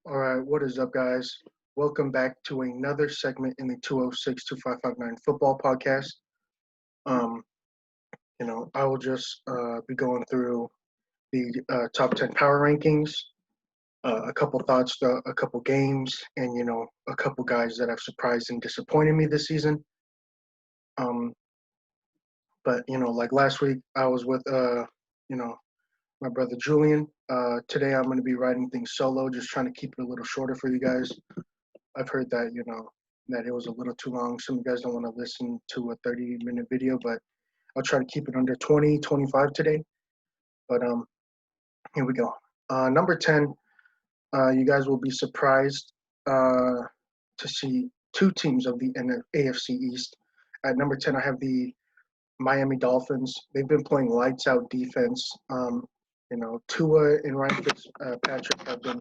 All right, what is up, guys? Welcome back to another segment in the 206-2559 football podcast. Um, I will just be going through the top 10 power rankings, a couple thoughts, a couple games, and a couple guys that have surprised and disappointed me this season. Um, but like last week, I was with you know, my brother Julian. Today, I'm going to be writing things solo, just trying to keep it a little shorter for you guys. I've heard that, that it was a little too long. Some of you guys don't want to listen to a 30-minute video, but I'll try to keep it under 20, 25 today. But here we go. Number 10, you guys will be surprised to see two teams of the AFC East. At number 10, I have the Miami Dolphins. They've been playing lights out defense. Tua and Ryan Fitzpatrick have been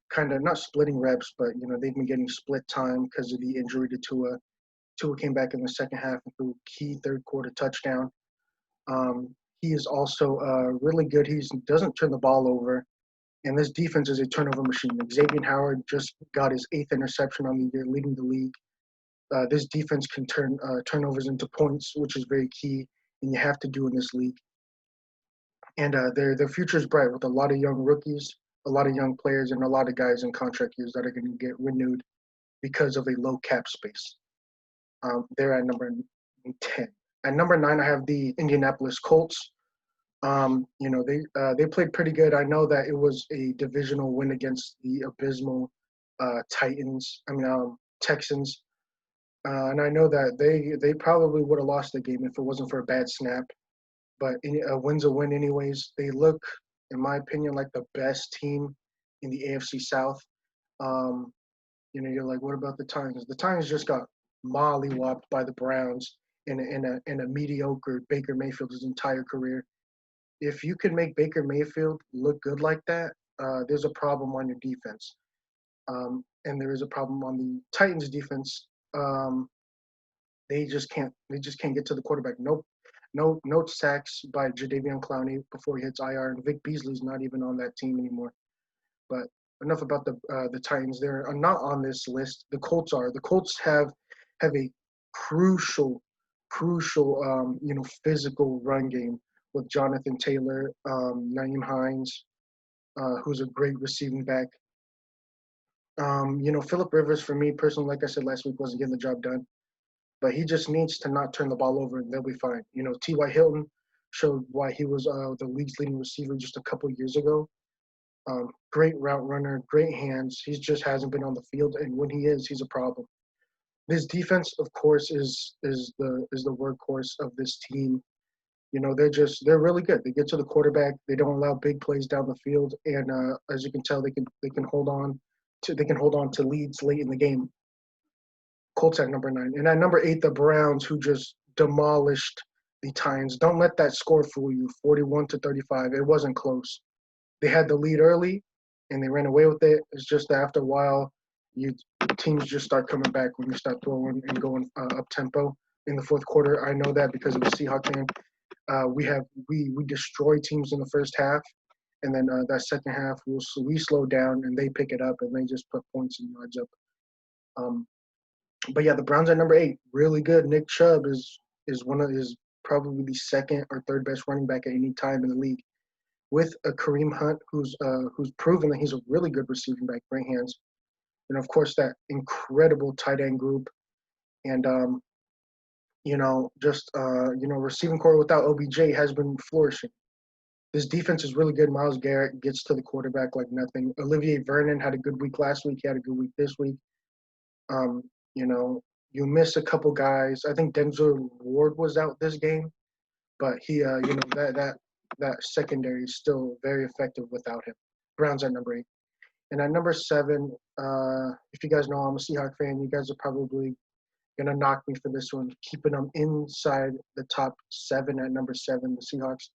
kind of not splitting reps, but they've been getting split time because of the injury to Tua. Tua came back in the second half and threw a key third quarter touchdown. He is also really good. He doesn't turn the ball over, and this defense is a turnover machine. Xavier Howard just got his 8th interception on the year, leading the league. This defense can turn turnovers into points, which is very key, and you have to do in this league. And their future is bright with a lot of young rookies, a lot of young players, and a lot of guys in contract years that are going to get renewed because of a low cap space. They're at number 10. At number 9, I have the Indianapolis Colts. They played pretty good. I know that it was a divisional win against the abysmal Texans. And I know that they probably would have lost the game if it wasn't for a bad snap. But a win's a win anyways. They look, in my opinion, like the best team in the AFC South. You're like, what about the Titans? The Titans just got mollywopped by the Browns in a mediocre Baker Mayfield's entire career. If you can make Baker Mayfield look good like that, there's a problem on your defense, and there is a problem on the Titans' defense. They just can't get to the quarterback. No sacks by Jadeveon Clowney before he hits IR, and Vic Beasley's not even on that team anymore. But enough about the Titans. They're not on this list. The Colts are. The Colts have a crucial, physical run game with Jonathan Taylor, Naeem Hines, who's a great receiving back. Phillip Rivers, for me personally, like I said last week, wasn't getting the job done. But he just needs to not turn the ball over, and they'll be fine. T.Y. Hilton showed why he was the league's leading receiver just a couple years ago. Great route runner, great hands. He just hasn't been on the field, and when he is, he's a problem. This defense, of course, is the workhorse of this team. They're really good. They get to the quarterback. They don't allow big plays down the field, and as you can tell, they can hold on to leads late in the game. Colts at number 9, and at number 8, the Browns, who just demolished the Titans. Don't let that score fool you. 41-35. It wasn't close. They had the lead early, and they ran away with it. It's just that after a while, teams just start coming back when you start throwing and going up tempo in the fourth quarter. I know that because of the Seahawks fan. We destroy teams in the first half, and then that second half we slow down and they pick it up and they just put points and yards up. But yeah, the Browns at number 8, really good. Nick Chubb is probably the second or third best running back at any time in the league, with a Kareem Hunt who's proven that he's a really good receiving back, great hands, and of course that incredible tight end group, and receiving core without OBJ has been flourishing. This defense is really good. Myles Garrett gets to the quarterback like nothing. Olivier Vernon had a good week last week. He had a good week this week. You miss a couple guys. I think Denzel Ward was out this game, but he, that secondary is still very effective without him. Browns at number 8. And at number 7, if you guys know I'm a Seahawks fan, you guys are probably going to knock me for this one, keeping them inside the top 7 at number 7, the Seahawks.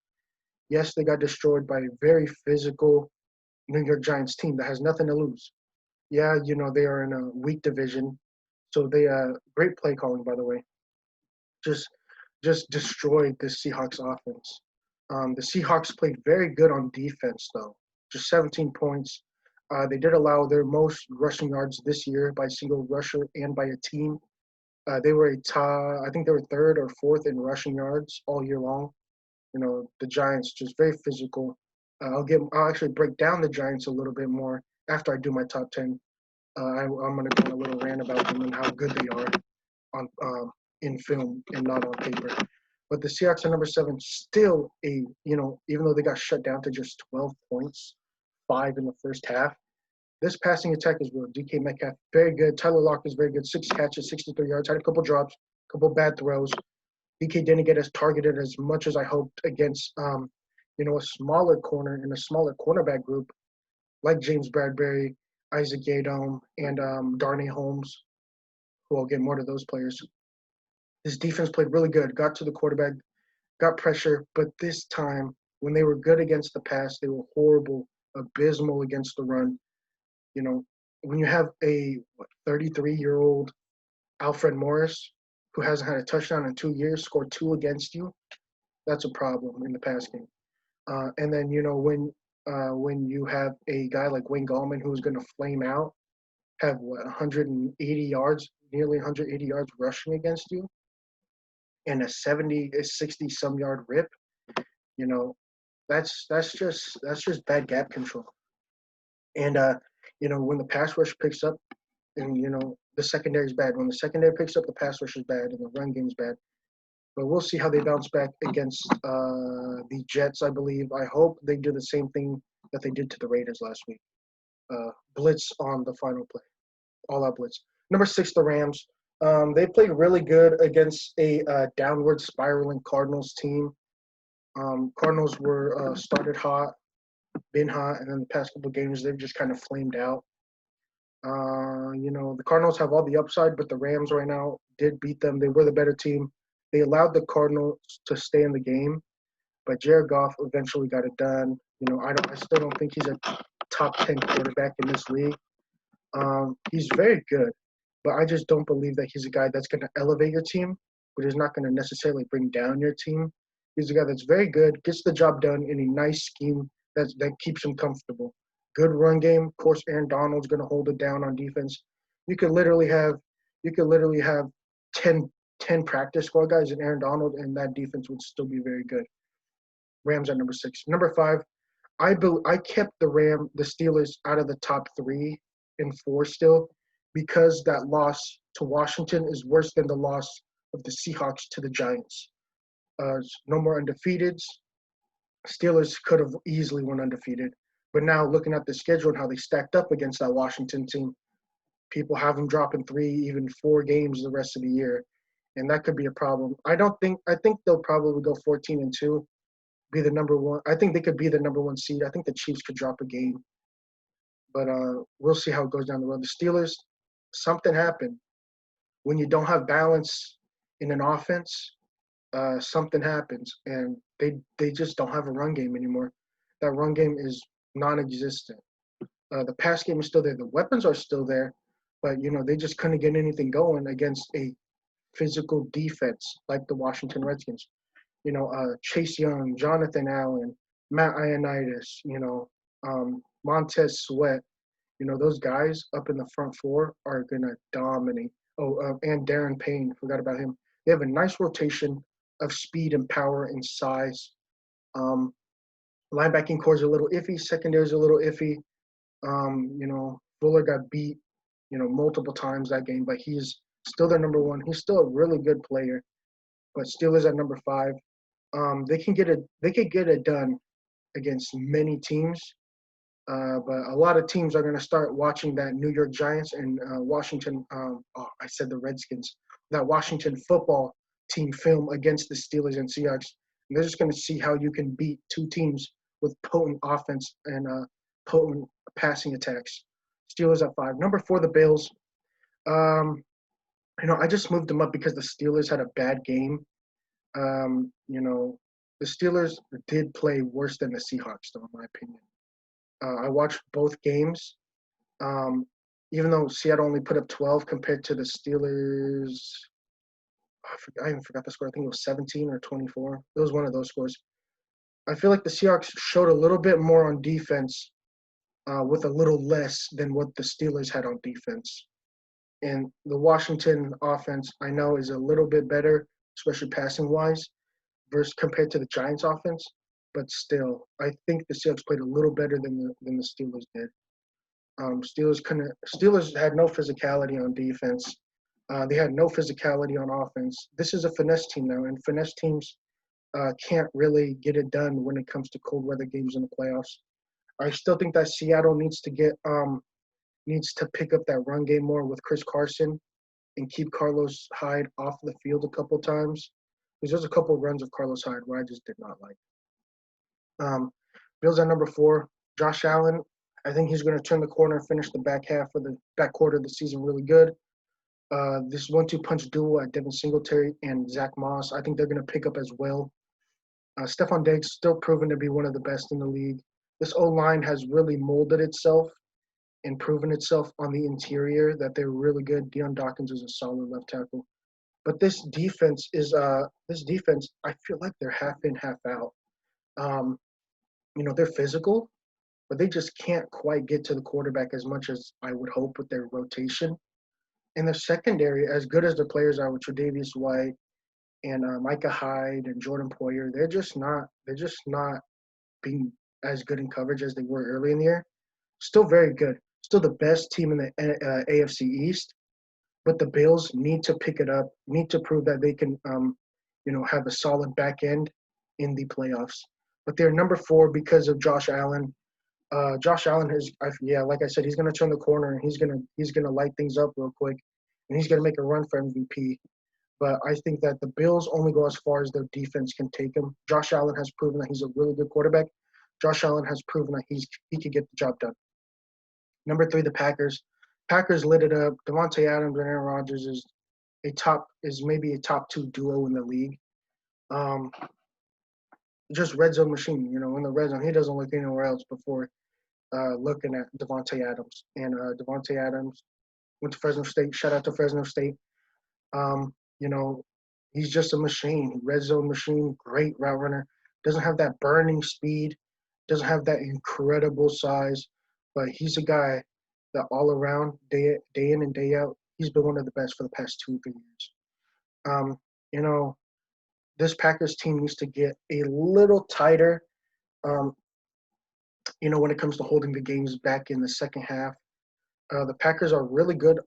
Yes, they got destroyed by a very physical New York Giants team that has nothing to lose. Yeah, they are in a weak division. So they great play calling, by the way. Just destroyed the Seahawks offense. The Seahawks played very good on defense, though. Just 17 points. They did allow their most rushing yards this year by a single rusher and by a team. They were I think they were third or fourth in rushing yards all year long. The Giants just very physical. I'll actually break down the Giants a little bit more after I do my top 10. I'm going to go on a little rant about them and how good they are on in film and not on paper. But the Seahawks are number 7, still even though they got shut down to just 12 points, 5 in the first half. This passing attack is real. DK Metcalf, very good. Tyler Lockett is very good. 6 catches, 63 yards. Had a couple drops, a couple bad throws. DK didn't get as targeted as much as I hoped against, a smaller corner and a smaller cornerback group like James Bradbury, Isaac Yadom, and Darnay Holmes, who I'll get more to those players. His defense played really good, got to the quarterback, got pressure, but this time, when they were good against the pass, they were horrible, abysmal against the run. When you have a 33-year-old Alfred Morris who hasn't had a touchdown in 2 years, scored 2 against you, that's a problem in the pass game. And then, when you have a guy like Wayne Gallman who's going to flame out, have 180 yards, nearly 180 yards rushing against you, and a 60 some yard rip, that's just bad gap control. And when the pass rush picks up, and the secondary is bad. When the secondary picks up, the pass rush is bad, and the run game is bad. But we'll see how they bounce back against the Jets, I believe. I hope they do the same thing that they did to the Raiders last week. Blitz on the final play. All-out blitz. Number 6, the Rams. They played really good against a downward spiraling Cardinals team. Cardinals were started hot, been hot, and then the past couple of games they've just kind of flamed out. The Cardinals have all the upside, but the Rams right now did beat them. They were the better team. They allowed the Cardinals to stay in the game, but Jared Goff eventually got it done. I still don't think he's a top 10 quarterback in this league. He's very good, but I just don't believe that he's a guy that's going to elevate your team, but he's not going to necessarily bring down your team. He's a guy that's very good, gets the job done in a nice scheme that keeps him comfortable. Good run game. Of course, Aaron Donald's going to hold it down on defense. You could literally have 10 practice squad guys and Aaron Donald, and that defense would still be very good. Rams at number 6. Number 5, I kept the Steelers out of the top 3 and 4 still, because that loss to Washington is worse than the loss of the Seahawks to the Giants. No more undefeateds. Steelers could have easily won undefeated. But now looking at the schedule and how they stacked up against that Washington team, people have them dropping 3, even 4 games the rest of the year. And that could be a problem. I think they'll probably go 14-2, be the number 1. I think they could be the number 1 seed. I think the Chiefs could drop a game. But we'll see how it goes down the road. The Steelers, something happened. When you don't have balance in an offense, something happens. And they just don't have a run game anymore. That run game is non-existent. The pass game is still there. The weapons are still there. But, they just couldn't get anything going against a physical defense like the Washington Redskins. Chase Young, Jonathan Allen, Matt Ioannidis, Montez Sweat, those guys up in the front 4 are going to dominate. And Darren Payne, forgot about him. They have a nice rotation of speed and power and size. Linebacking core is a little iffy. Secondary is a little iffy. Fuller got beat, multiple times that game, but he's still their number 1. He's still a really good player. But Steelers at number 5. They could get it done against many teams. But a lot of teams are going to start watching that New York Giants and Washington. I said the Redskins. That Washington football team film against the Steelers and Seahawks. And they're just going to see how you can beat 2 teams with potent offense and potent passing attacks. Steelers at 5. Number 4, the Bills. I just moved them up because the Steelers had a bad game. The Steelers did play worse than the Seahawks, though, in my opinion. I watched both games. Even though Seattle only put up 12 compared to the Steelers, I even forgot the score. I think it was 17 or 24. It was one of those scores. I feel like the Seahawks showed a little bit more on defense with a little less than what the Steelers had on defense. And the Washington offense, I know, is a little bit better, especially passing wise, versus compared to the Giants offense. But still, I think the Seahawks played a little better than the Steelers did. Steelers had no physicality on defense. They had no physicality on offense. This is a finesse team now, and finesse teams can't really get it done when it comes to cold weather games in the playoffs. I still think that Seattle needs to pick up that run game more with Chris Carson and keep Carlos Hyde off the field a couple times. Because there's a couple runs of Carlos Hyde where I just did not like. Bills at number 4. Josh Allen, I think he's going to turn the corner and finish the back half of the back quarter of the season really good. This 1-2 punch duo at Devin Singletary and Zach Moss, I think they're going to pick up as well. Stephon Diggs still proven to be one of the best in the league. This O-line has really molded itself and proven itself on the interior that they're really good. Deion Dawkins is a solid left tackle. But this defense, I feel like they're half in, half out. They're physical, but they just can't quite get to the quarterback as much as I would hope with their rotation. In the secondary, as good as the players are with Tre'Davious White and Micah Hyde and Jordan Poyer, they're just not being as good in coverage as they were early in the year. Still very good. Still the best team in the AFC East. But the Bills need to pick it up, need to prove that they can, have a solid back end in the playoffs. But they're number 4 because of Josh Allen. Josh Allen like I said, he's going to turn the corner and he's going to light things up real quick, and he's going to make a run for MVP. But I think that the Bills only go as far as their defense can take them. Josh Allen has proven that he's a really good quarterback. Josh Allen has proven that he can get the job done. Number 3, the Packers. Packers lit it up. Devonta Adams and Aaron Rodgers is maybe a top 2 duo in the league. Just red zone machine, in the red zone. He doesn't look anywhere else before looking at Devonta Adams. And Devonta Adams went to Fresno State. Shout out to Fresno State. He's just a machine. Red zone machine, great route runner. Doesn't have that burning speed. Doesn't have that incredible size. But he's a guy that all around, day in and day out, he's been one of the best for the past 2 or 3 years. This Packers team needs to get a little tighter, when it comes to holding the games back in the second half. The Packers are really good.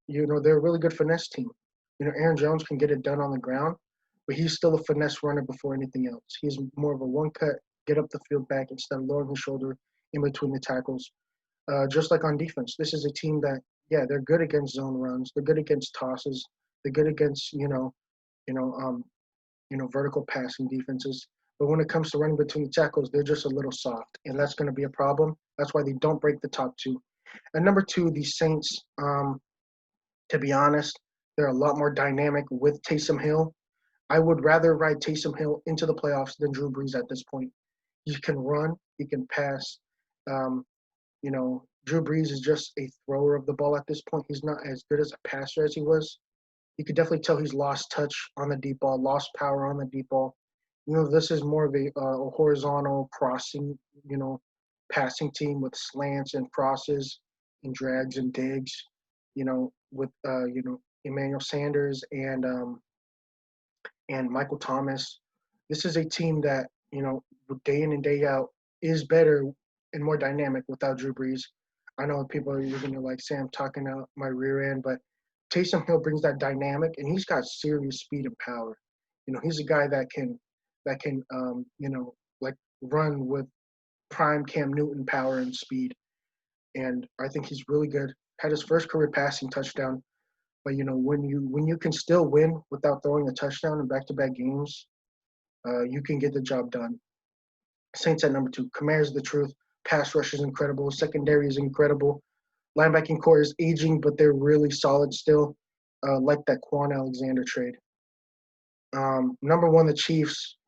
They're a really good finesse team. Aaron Jones can get it done on the ground, but he's still a finesse runner before anything else. He's more of a one-cut, get up the field back instead of lowering his shoulder in between the tackles. Just like on defense, this is a team that, they're good against zone runs. They're good against tosses. They're good against, vertical passing defenses. But when it comes to running between the tackles, they're just a little soft, and that's going to be a problem. That's why they don't break the top 2. And number 2, the Saints, to be honest, they're a lot more dynamic with Taysom Hill. I would rather ride Taysom Hill into the playoffs than Drew Brees at this point. He can run. He can pass. Drew Brees is just a thrower of the ball at this point. He's not as good as a passer as he was. You could definitely tell he's lost touch on the deep ball, lost power on the deep ball. This is more of a horizontal crossing, passing team with slants and crosses and drags and digs, with, Emmanuel Sanders and Michael Thomas. This is a team that, day in and day out is better and more dynamic without Drew Brees. I know people are going to like, Sam talking out my rear end, but Taysom Hill brings that dynamic, and he's got serious speed and power. He's a guy that can run with prime Cam Newton power and speed. And I think he's really good. Had his first career passing touchdown. But, when you can still win without throwing a touchdown in back-to-back games, you can get the job done. Saints at number 2. Kamara's the truth. Pass rush is incredible. Secondary is incredible. Linebacking core is aging, but they're really solid still, like that Quan Alexander trade. Number 1, the Chiefs.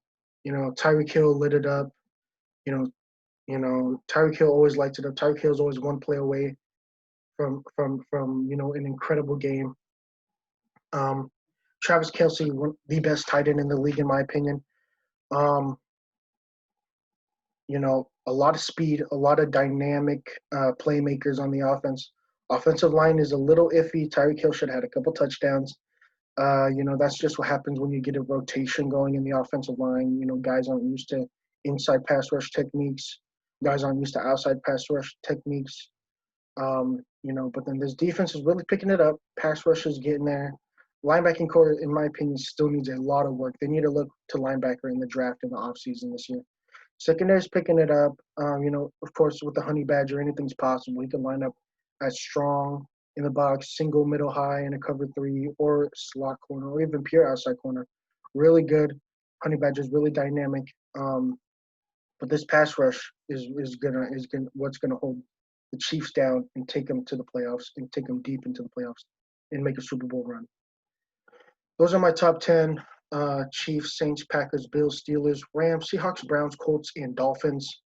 Tyreek Hill lit it up. Tyreek Hill always lights it up. Tyreek Hill is always one play away from an incredible game. Travis Kelce, the best tight end in the league, in my opinion. a lot of speed, a lot of dynamic playmakers on the offense. Offensive line is a little iffy. Tyreek Hill should have had a couple touchdowns. That's just what happens when you get a rotation going in the offensive line. Guys aren't used to inside pass rush techniques. Guys aren't used to outside pass rush techniques. But then this defense is really picking it up. Pass rush is getting there. Linebacking core, in my opinion, still needs a lot of work. They need to look to linebacker in the draft in the offseason this year. Secondary's picking it up. Of course, with the Honey Badger, anything's possible. He can line up as strong in the box, single, middle, high, in a cover three, or slot corner, or even pure outside corner. Really good. Honey Badger's really dynamic. But this pass rush is what's gonna hold the Chiefs down and take them to the playoffs and take them deep into the playoffs and make a Super Bowl run. Those are my top 10. Chiefs, Saints, Packers, Bills, Steelers, Rams, Seahawks, Browns, Colts, and Dolphins.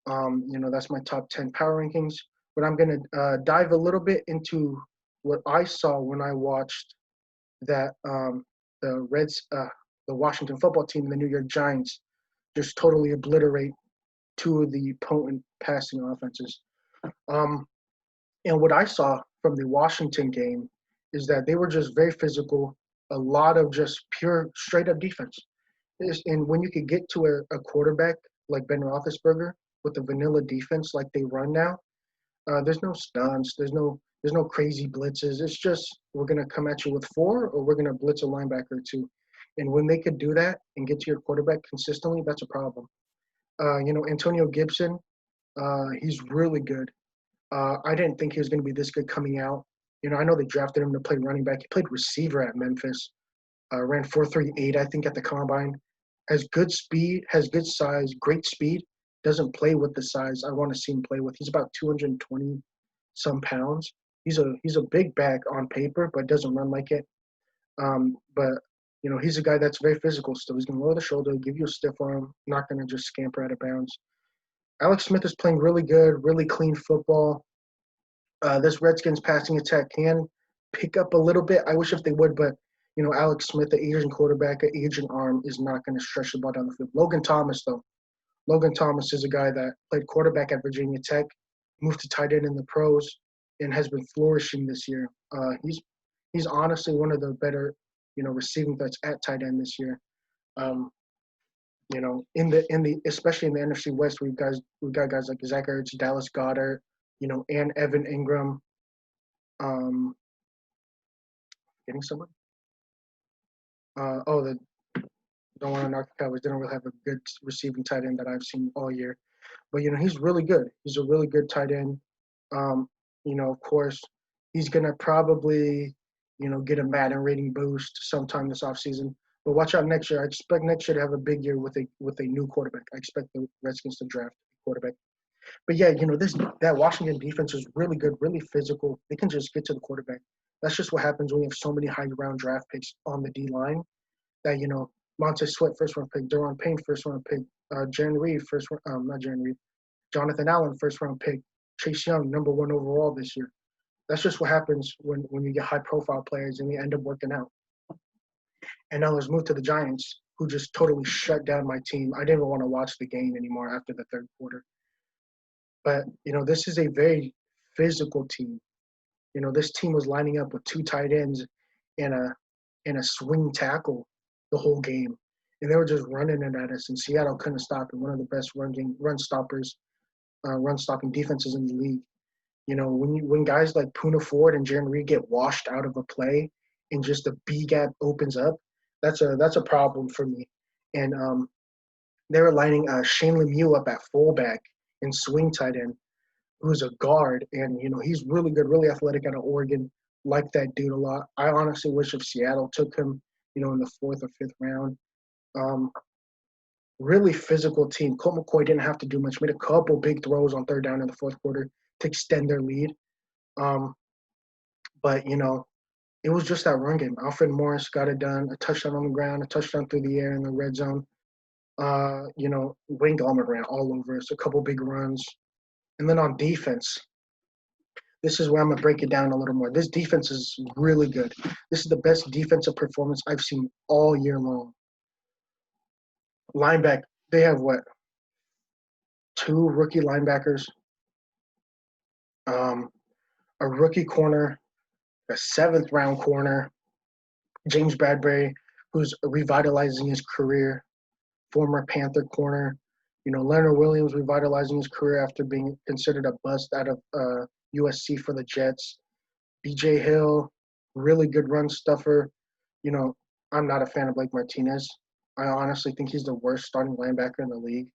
That's my top 10 power rankings. But I'm going to dive a little bit into what I saw when I watched that the Washington football team and the New York Giants just totally obliterate two of the potent passing offenses. And what I saw from the Washington game is that they were just very physical, a lot of just pure straight-up defense. And when you could get to a quarterback like Ben Roethlisberger with the vanilla defense like they run now, there's no stunts, there's no crazy blitzes. It's just we're gonna come at you with 4, or we're gonna blitz a linebacker or 2. And when they could do that and get to your quarterback consistently, that's a problem. Antonio Gibson, he's really good. I didn't think he was going to be this good coming out. I know they drafted him to play running back. He played receiver at Memphis. Ran 4.38, I think, at the combine. Has good speed, has good size, great speed. Doesn't play with the size I want to see him play with. He's about 220 some pounds. He's a big back on paper, but doesn't run like it. But he's a guy that's very physical still. He's going to lower the shoulder, give you a stiff arm, not going to just scamper out of bounds. Alex Smith is playing really good, really clean football. This Redskins passing attack can pick up a little bit. I wish if they would, but Alex Smith, the Asian quarterback, an Asian arm, is not going to stretch the ball down the field. Logan Thomas, though. Logan Thomas is a guy that played quarterback at Virginia Tech, moved to tight end in the pros, and has been flourishing this year. He's honestly one of the better, receiving threats at tight end this year. Especially in the NFC West, we've got guys like Zach Ertz, Dallas Goedert, and Evan Ingram. Getting someone? Don't want to knock the Cowboys. They don't really have a good receiving tight end that I've seen all year. But, he's really good. He's a really good tight end. Of course, he's going to probably, get a Madden rating boost sometime this offseason. But watch out next year. I expect next year to have a big year with a new quarterback. I expect the Redskins to draft a quarterback. But yeah, that Washington defense is really good, really physical. They can just get to the quarterback. That's just what happens when you have so many high-round draft picks on the D-line. That Montez Sweat first round pick, Daron Payne first round pick, Jonathan Allen first round pick, Chase Young number 1 overall this year. That's just what happens when you get high-profile players and they end up working out. And now let's move to the Giants, who just totally shut down my team. I didn't even want to watch the game anymore after the third quarter. But, this is a very physical team. This team was lining up with 2 tight ends and a swing tackle the whole game. And they were just running it at us, and Seattle couldn't stop it. One of the best run-stopping defenses in the league. When guys like Poona Ford and Jaron Reed get washed out of a play and just the B gap opens up, that's a problem for me. And they were lining Shane Lemieux up at fullback and swing tight end, who's a guard, and he's really good, really athletic out of Oregon. Like that dude a lot. I honestly wish if Seattle took him, in the 4th or 5th round. Really physical team. Colt McCoy didn't have to do much. Made a couple big throws on 3rd down in the 4th quarter to extend their lead. But it was just that run game. Alfred Morris got it done. A touchdown on the ground, a touchdown through the air in the red zone. Wayne Gallman ran all over us. A couple big runs. And then on defense, this is where I'm going to break it down a little more. This defense is really good. This is the best defensive performance I've seen all year long. Linebacker, they have what? 2 rookie linebackers, um, a rookie corner, a 7th-round corner, James Bradbury, who's revitalizing his career, former Panther corner. Leonard Williams revitalizing his career after being considered a bust out of USC for the Jets. B.J. Hill, really good run stuffer. I'm not a fan of Blake Martinez. I honestly think he's the worst starting linebacker in the league.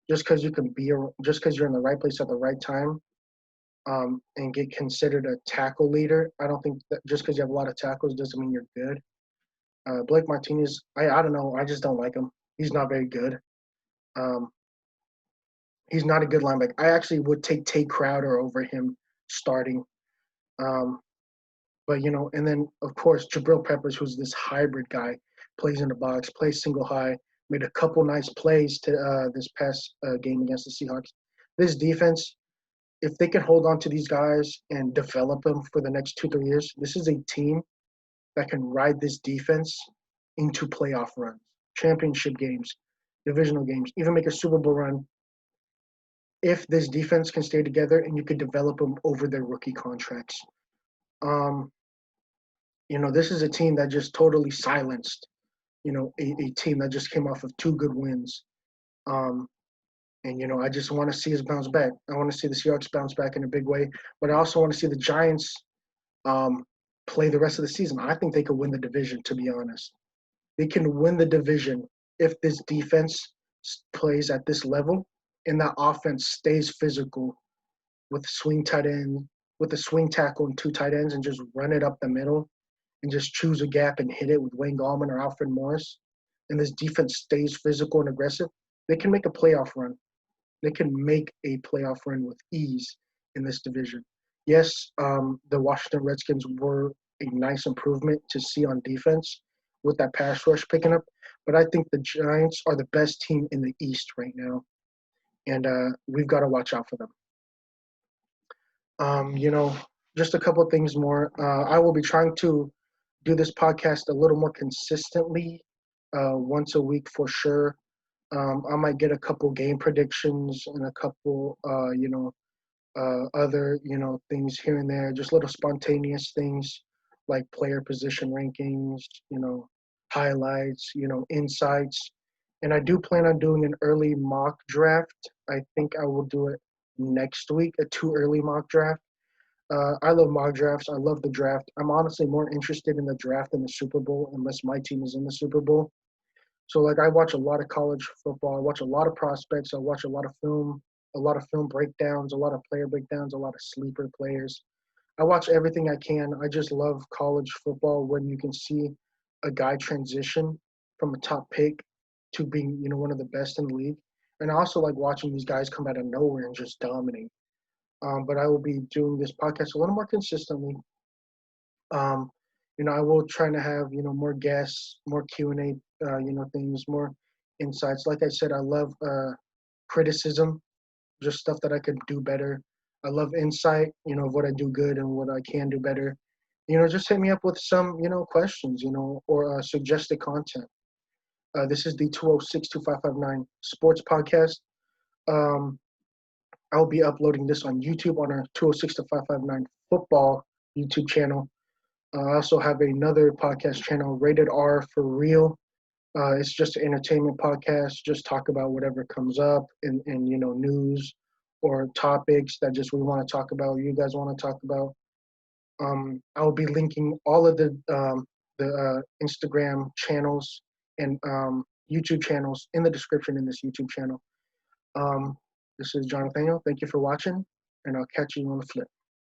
Just because you're in the right place at the right time, and get considered a tackle leader. I don't think that just because you have a lot of tackles doesn't mean you're good. Blake Martinez, I don't know. I just don't like him. He's not very good. Um, he's not a good linebacker. I actually would take Tate Crowder over him starting. Um, but and then of course Jabril Peppers, who's this hybrid guy, plays in the box, plays single high, made a couple nice plays to this past game against the Seahawks. This defense, if they can hold on to these guys and develop them for the next 2-3 years, this is a team that can ride this defense into playoff runs, championship games, divisional games, even make a Super Bowl run if this defense can stay together and you could develop them over their rookie contracts. Um, this is a team that just totally silenced, a team that just came off of 2 good wins. And I just want to see us bounce back. I want to see the Seahawks bounce back in a big way, but I also want to see the Giants play the rest of the season. I think they could win the division, to be honest. They can win the division if this defense plays at this level and that offense stays physical with swing tight end, with a swing tackle and 2 tight ends, and just run it up the middle and just choose a gap and hit it with Wayne Gallman or Alfred Morris. And this defense stays physical and aggressive. They can make a playoff run. They can make a playoff run with ease in this division. Yes, the Washington Redskins were a nice improvement to see on defense with that pass rush picking up, but I think the Giants are the best team in the East right now, and we've got to watch out for them. Just a couple of things more. I will be trying to do this podcast a little more consistently, once a week for sure. I might get a couple game predictions and a couple, other, things here and there, just little spontaneous things like player position rankings, highlights, insights. And I do plan on doing an early mock draft. I think I will do it next week, a too early mock draft. I love mock drafts. I love the draft. I'm honestly more interested in the draft than the Super Bowl, unless my team is in the Super Bowl. So, like, I watch a lot of college football. I watch a lot of prospects. I watch a lot of film breakdowns, a lot of player breakdowns, a lot of sleeper players. I watch everything I can. I just love college football when you can see a guy transition from a top pick to being, one of the best in the league. And I also like watching these guys come out of nowhere and just dominate. But I will be doing this podcast a little more consistently. Um, I will try to have, more guests, more Q&A, things, more insights. Like I said, I love criticism, just stuff that I could do better. I love insight, of what I do good and what I can do better. Just hit me up with some, questions, or suggested content. This is the 206-2559 Sports Podcast. I'll be uploading this on YouTube on our 206-559 Football YouTube channel. I also have another podcast channel, Rated R for Real. It's just an entertainment podcast. Just talk about whatever comes up in news or topics that just we want to talk about, you guys want to talk about. I'll be linking all of the Instagram channels and YouTube channels in the description in this YouTube channel. This is Jonathan. Thank you for watching, and I'll catch you on the flip.